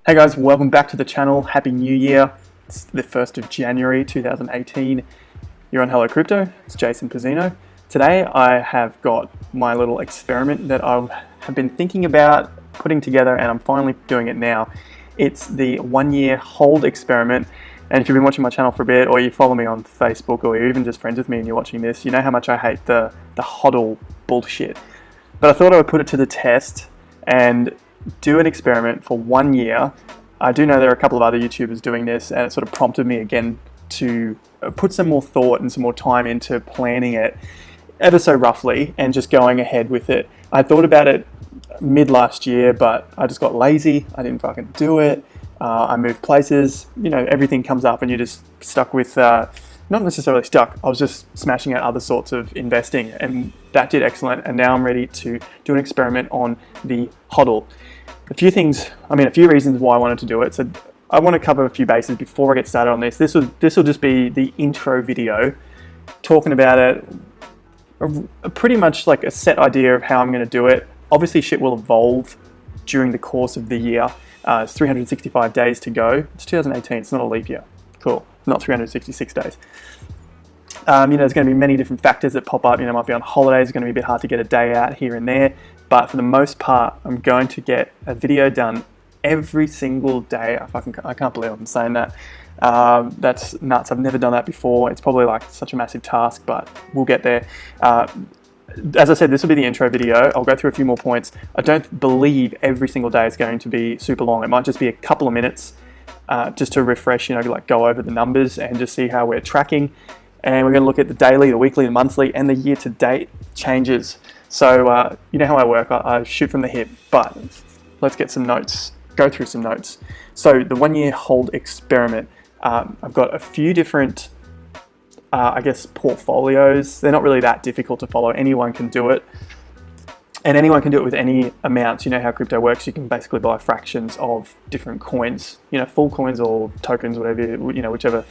Hey guys, welcome back to the channel. Happy New Year. It's the 1st of January 2018. You're on Hello Crypto. It's Jason Pizzino. Today I have got my little experiment that I have been thinking about putting together, and I'm finally doing it now. It's the 1 year hold experiment. And if you've been watching my channel for a bit, or you follow me on Facebook, or you're even just friends with me and you're watching this, you know how much I hate the Hodl bullshit. But I thought I would put it to the test and do an experiment for 1 year. I do know there are a couple of other YouTubers doing this, and it sort of prompted me again to put some more thought and some more time into planning it ever so roughly and just going ahead with it. I thought about it mid last year, but I just got lazy. I didn't fucking do it. I moved places, you know, everything comes up and you're just stuck with, not necessarily stuck, I was just smashing out other sorts of investing, and that did excellent. And now I'm ready to do an experiment on the Hodl. A few reasons why I wanted to do it. So I want to cover a few bases before I get started on this. This will just be the intro video, talking about it, pretty much like a set idea of how I'm going to do it. Obviously shit will evolve during the course of the year. It's 365 days to go. It's 2018, it's not a leap year. Cool, not 366 days. There's going to be many different factors that pop up. Might be on holidays, it's going to be a bit hard to get a day out here and there. But for the most part, I'm going to get a video done every single day. I can't believe I'm saying that. That's nuts. I've never done that before. It's probably like such a massive task, but we'll get there. As I said, this will be the intro video. I'll go through a few more points. I don't believe every single day is going to be super long. It might just be a couple of minutes just to refresh, like go over the numbers and just see how we're tracking. And we're going to look at the daily, the weekly, the monthly, and the year-to-date changes. So you know how I work. I shoot from the hip, but let's get some notes, go through some notes. So the 1 year hold experiment. I've got a few different, portfolios. They're not really that difficult to follow. Anyone can do it. And anyone can do it with any amounts. You know how crypto works. You can basically buy fractions of different coins, full coins or tokens, whatever, whichever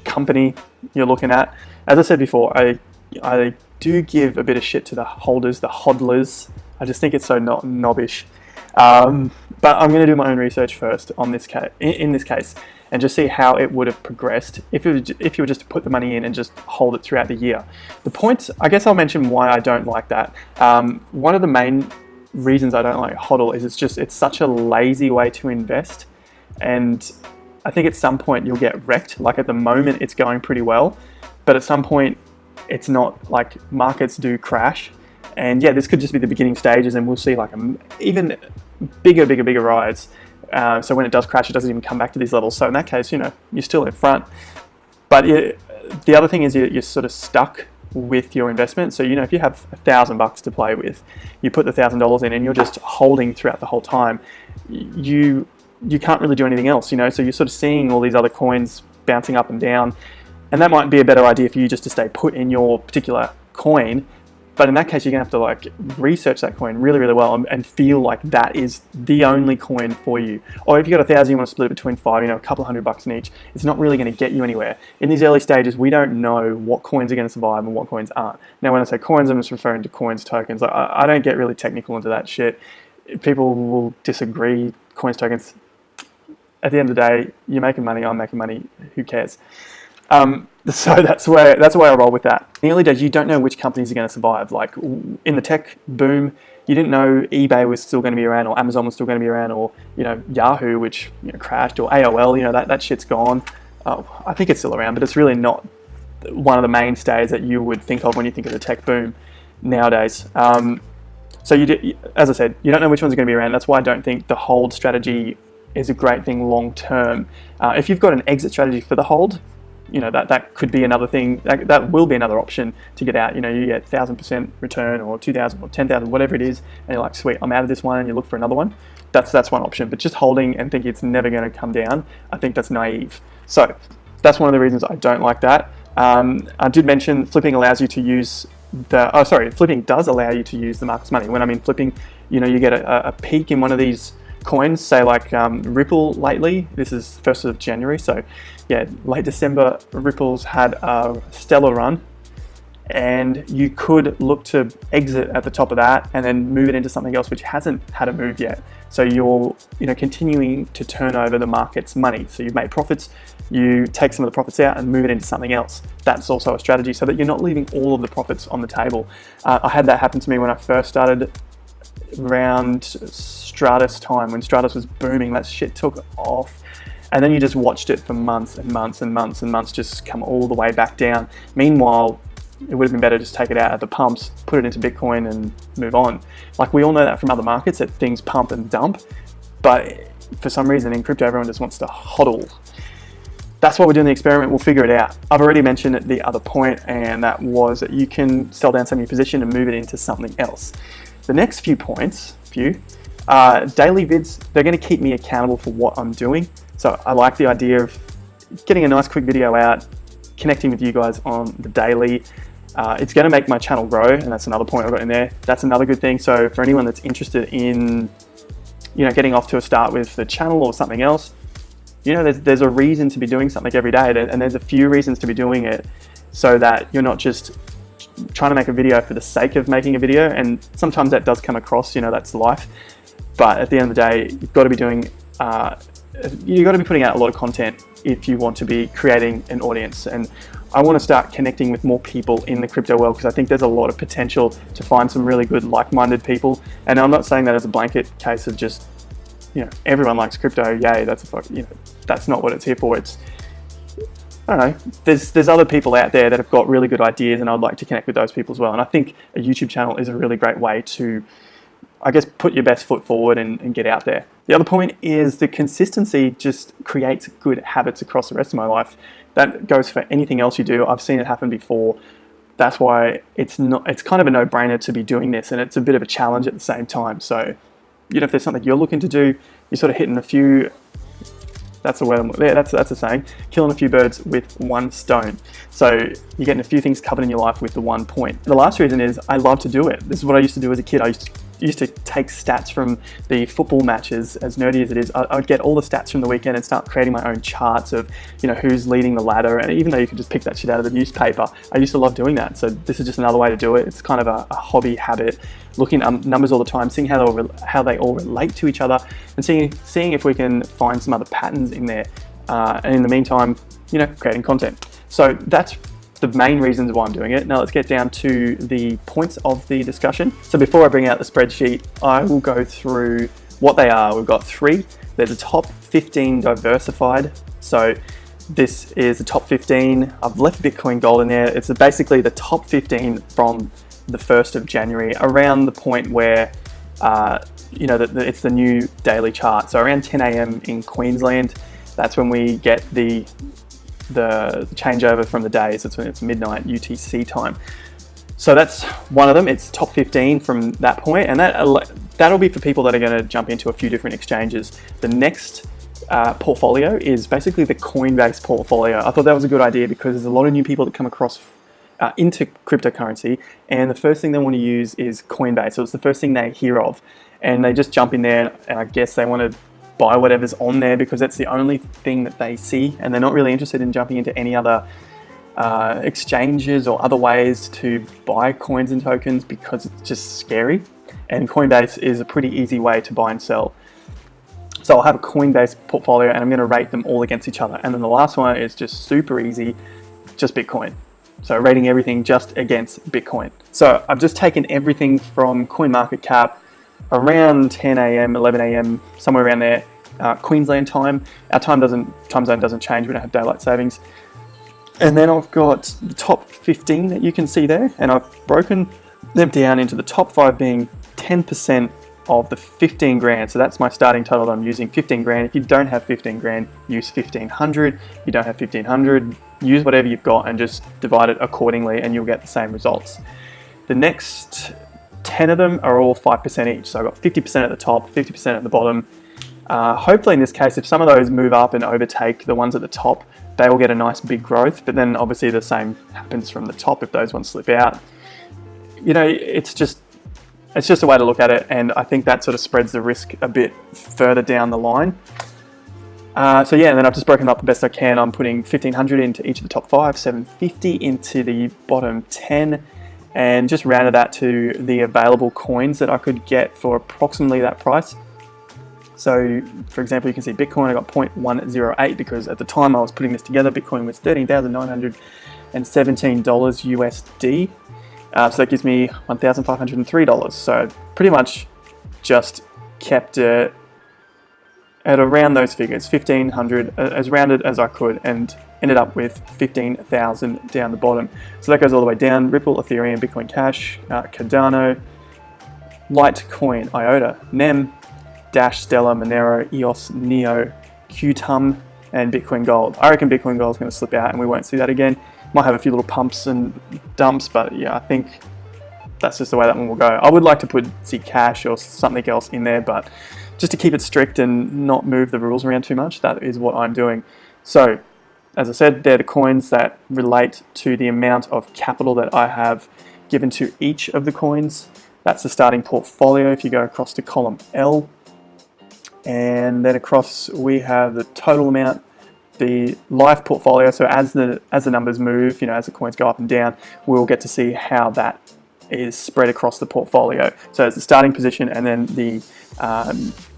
company you're looking at. As I said before, I do give a bit of shit to the holders, the hodlers. I just think it's so knobbish. But I'm going to do my own research first on this case, in this case, and just see how it would have progressed if you were just to put the money in and just hold it throughout the year. The point, I guess I'll mention why I don't like that. One of the main reasons I don't like Hodl is it's such a lazy way to invest, and I think at some point you'll get wrecked. Like at the moment it's going pretty well, but at some point it's not. Like markets do crash, and yeah, this could just be the beginning stages, and we'll see like even bigger rise. So when it does crash, it doesn't even come back to these levels. So in that case, you're still in front. But the other thing is you're sort of stuck with your investment. So if you have $1,000 to play with, you put the $1,000 in and you're just holding throughout the whole time. You can't really do anything else, so you're sort of seeing all these other coins bouncing up and down, and that might be a better idea for you just to stay put in your particular coin. But in that case, you're gonna have to like research that coin really, really well and feel like that is the only coin for you. Or if you've got 1,000, you want to split it between 5, a couple $100 in each. It's not really going to get you anywhere. In these early stages, we don't know what coins are going to survive and what coins aren't. Now, when I say coins, I'm just referring to coins, tokens. I don't get really technical into that shit. People will disagree. Coins, tokens. At the end of the day, you're making money, I'm making money, who cares? So that's where I roll with that. In the early days, you don't know which companies are going to survive. Like in the tech boom, you didn't know eBay was still going to be around, or Amazon was still going to be around, or Yahoo, which crashed, or AOL. That shit's gone. I think it's still around, but it's really not one of the mainstays that you would think of when you think of the tech boom nowadays. So as I said, you don't know which ones are going to be around. That's why I don't think the hold strategy is a great thing long term. If you've got an exit strategy for the hold, that could be another thing. That will be another option to get out. You get 1,000% return, or 2,000 or 10,000, whatever it is, and you're like, sweet, I'm out of this one, and you look for another one. That's one option. But just holding and thinking it's never going to come down, I think that's naive. So that's one of the reasons I don't like that. I did mention flipping allows you to use flipping does allow you to use the market's money. When I mean flipping, you get a peak in one of these coins, say like Ripple lately. This is 1st of January, so yeah, late December, Ripple's had a stellar run, and you could look to exit at the top of that and then move it into something else which hasn't had a move yet. So you're continuing to turn over the market's money. So you've made profits, you take some of the profits out and move it into something else. That's also a strategy, so that you're not leaving all of the profits on the table. I had that happen to me when I first started around Stratus time, when Stratus was booming. That shit took off. And then you just watched it for months and months and months and months just come all the way back down. Meanwhile, it would have been better to just take it out at the pumps, put it into Bitcoin and move on. Like, we all know that from other markets, that things pump and dump, but for some reason in crypto, everyone just wants to hodl. That's why we're doing the experiment. We'll figure it out. I've already mentioned the other point, and that was that you can sell down some of your position and move it into something else. The next few points, daily vids, they're going to keep me accountable for what I'm doing. So I like the idea of getting a nice quick video out, connecting with you guys on the daily. It's going to make my channel grow, and that's another point I've got in there. That's another good thing. So for anyone that's interested in, getting off to a start with the channel or something else, there's a reason to be doing something every day, and there's a few reasons to be doing it, so that you're not just trying to make a video for the sake of making a video. And sometimes that does come across, that's life. But at the end of the day, you've got to be putting out a lot of content if you want to be creating an audience. And I want to start connecting with more people in the crypto world, because I think there's a lot of potential to find some really good like-minded people. And I'm not saying that as a blanket case of just, everyone likes crypto, yay, that's not what it's here for. It's, I don't know, there's other people out there that have got really good ideas, and I'd like to connect with those people as well. And I think a YouTube channel is a really great way to, I guess, put your best foot forward and get out there. The other point is the consistency just creates good habits across the rest of my life. That goes for anything else you do. I've seen it happen before. That's why it's kind of a no-brainer to be doing this, and it's a bit of a challenge at the same time. So, if there's something you're looking to do, you're sort of hitting a few, that's the word, that's a saying, killing a few birds with one stone. So you're getting a few things covered in your life with the one point. The last reason is I love to do it. This is what I used to do as a kid. I used to take stats from the football matches, as nerdy as it is. I'd get all the stats from the weekend and start creating my own charts of, who's leading the ladder. And even though you could just pick that shit out of the newspaper, I used to love doing that. So this is just another way to do it. It's kind of a hobby habit, looking at numbers all the time, seeing how they all relate to each other, and seeing if we can find some other patterns in there. And in the meantime, creating content. So that's the main reasons why I'm doing it. Now let's get down to the points of the discussion. So before I bring out the spreadsheet, I will go through what they are. We've got 3. There's a top 15 diversified. So this is the top 15. I've left Bitcoin Gold in there. It's basically the top 15 from the 1st of January, around the point where, it's the new daily chart. So around 10 a.m. in Queensland, that's when we get the changeover from the days. That's when it's midnight UTC time. So that's one of them. It's top 15 from that point, and that'll be for people that are going to jump into a few different exchanges. The next portfolio is basically the Coinbase portfolio. I thought that was a good idea because there's a lot of new people that come across into cryptocurrency, and the first thing they want to use is Coinbase. So it's the first thing they hear of, and they just jump in there, and I guess they want to buy whatever's on there because that's the only thing that they see, and they're not really interested in jumping into any other exchanges or other ways to buy coins and tokens because it's just scary. And Coinbase is a pretty easy way to buy and sell. So I'll have a Coinbase portfolio, and I'm going to rate them all against each other. And then the last one is just super easy, just Bitcoin. So rating everything just against Bitcoin. So I've just taken everything from CoinMarketCap around 10 a.m, 11 a.m, somewhere around there, Queensland time. Our time zone doesn't change. We don't have daylight savings. And then I've got the top 15 that you can see there, and I've broken them down into the top 5 being 10% of the 15 grand. So that's my starting total that I'm using, 15 grand. If you don't have 15 grand, use 1500. If you don't have 1500, use whatever you've got and just divide it accordingly, and you'll get the same results. The next 10 of them are all 5% each. So I've got 50% at the top, 50% at the bottom. Hopefully in this case, if some of those move up and overtake the ones at the top, they will get a nice big growth, but then obviously the same happens from the top if those ones slip out. It's just a way to look at it, and I think that sort of spreads the risk a bit further down the line. So yeah, and then I've just broken up the best I can. I'm putting 1,500 into each of the top 5, 750 into the bottom 10, and just rounded that to the available coins that I could get for approximately that price. So for example, you can see Bitcoin, I got 0.108 because at the time I was putting this together, Bitcoin was $13,917 USD. So that gives me $1,503. So pretty much just kept it at around those figures, 1,500, as rounded as I could, and ended up with 15,000 down the bottom. So that goes all the way down: Ripple, Ethereum, Bitcoin Cash, Cardano, Litecoin, IOTA, NEM, Dash, Stellar, Monero, EOS, Neo, Qtum, and Bitcoin Gold. I reckon Bitcoin Gold is going to slip out and we won't see that again. Might have a few little pumps and dumps, but yeah, I think that's just the way that one will go. I would like to put Zcash or something else in there, but just to keep it strict and not move the rules around too much, that is what I'm doing. So, as I said, they're the coins that relate to the amount of capital that I have given to each of the coins. That's the starting portfolio if you go across to column L. And then across we have the total amount, the live portfolio. So as the numbers move, as the coins go up and down, we'll get to see how that is spread across the portfolio. So it's the starting position, and then the I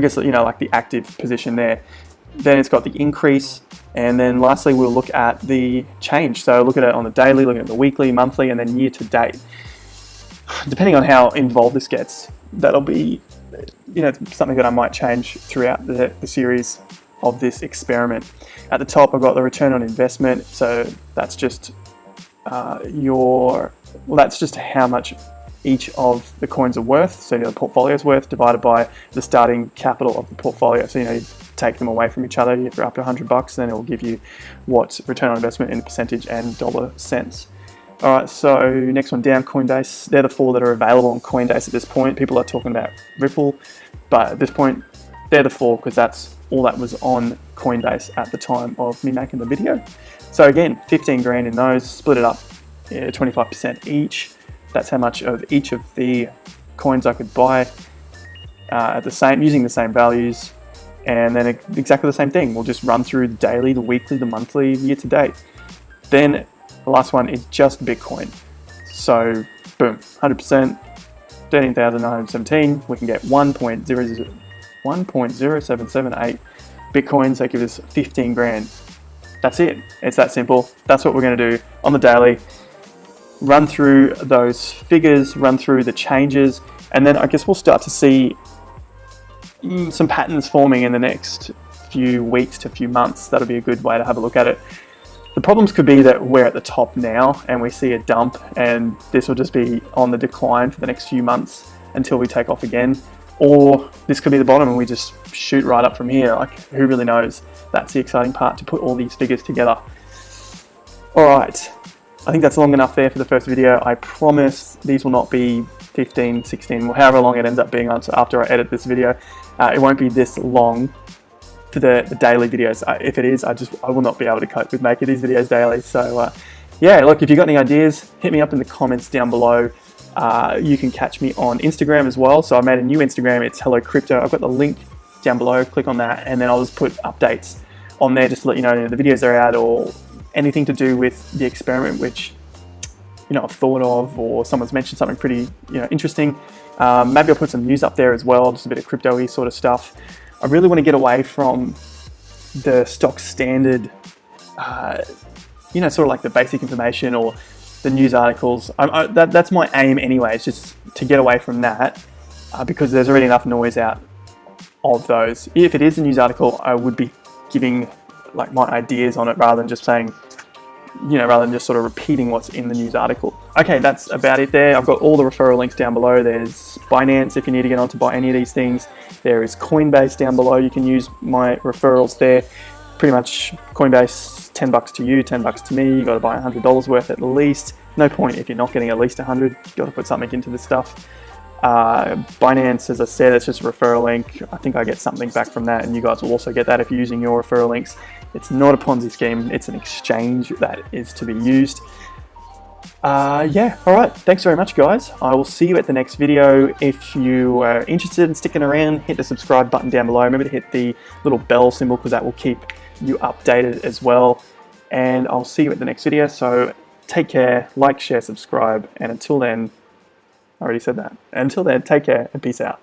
guess like the active position there. Then it's got the increase, and then lastly we'll look at the change. So look at it on the daily, look at the weekly, monthly, and then year to date. Depending on how involved this gets, that'll be something that I might change throughout the series of this experiment. At the top I've got the return on investment, so that's just that's just how much each of the coins are worth. So the portfolio is worth divided by the starting capital of the portfolio. So you take them away from each other. If you're up to $100, then it will give you what return on investment in percentage and dollar cents. All right, so next one down, Coinbase. They're the 4 that are available on Coinbase at this point. People are talking about Ripple, but at this point, they're the 4 because that's all that was on Coinbase at the time of me making the video. So again, 15 grand in those, split it up 25% each. That's how much of each of the coins I could buy using the same values, and then exactly the same thing. We'll just run through the daily, the weekly, the monthly, year to date. Then the last one is just Bitcoin. So boom, 100%, 13,917. We can get 1.0778 Bitcoins. That gives us 15 grand. That's it. It's that simple. That's what we're going to do on the daily. Run through those figures, run through the changes, and then I guess we'll start to see some patterns forming in the next few weeks to few months. That'll be a good way to have a look at it. The problems could be that we're at the top now and we see a dump, and this will just be on the decline for the next few months until we take off again. Or this could be the bottom and we just shoot right up from here. Like, who really knows? That's the exciting part, to put all these figures together. All right, I think that's long enough there for the first video. I promise these will not be 15, 16, however long it ends up being after I edit this video. It won't be this long for the daily videos. If it is, I will not be able to cope with making these videos daily. So yeah, look, if you've got any ideas, hit me up in the comments down below. You can catch me on Instagram as well. So I made a new Instagram, it's Hello Crypto. I've got the link down below, click on that, and then I'll just put updates on there just to let you know the videos are out, or anything to do with the experiment which I've thought of, or someone's mentioned something pretty interesting. Maybe I'll put some news up there as well, just a bit of crypto-y sort of stuff. I really want to get away from the stock standard, sort of like the basic information or the news articles. That's my aim anyway, it's just to get away from that because there's already enough noise out of those. If it is a news article, I would be giving like my ideas on it rather than just saying, rather than just sort of repeating what's in the news article. Okay, that's about it there. I've got all the referral links down below. There's Binance if you need to get on to buy any of these things. There is Coinbase down below. You can use my referrals there. Pretty much Coinbase, $10 to you, $10 to me. You got to buy $100 worth at least. No point if you're not getting at least 100. You got to put something into this stuff. Binance, as I said, it's just a referral link. I think I get something back from that, and you guys will also get that if you're using your referral links. It's not a Ponzi scheme, it's an exchange that is to be used. Yeah, all right. Thanks very much, guys. I will see you at the next video. If you are interested in sticking around, hit the subscribe button down below. Remember to hit the little bell symbol because that will keep you updated as well. And I'll see you at the next video. So take care, like, share, subscribe. And until then, I already said that. Until then, take care and peace out.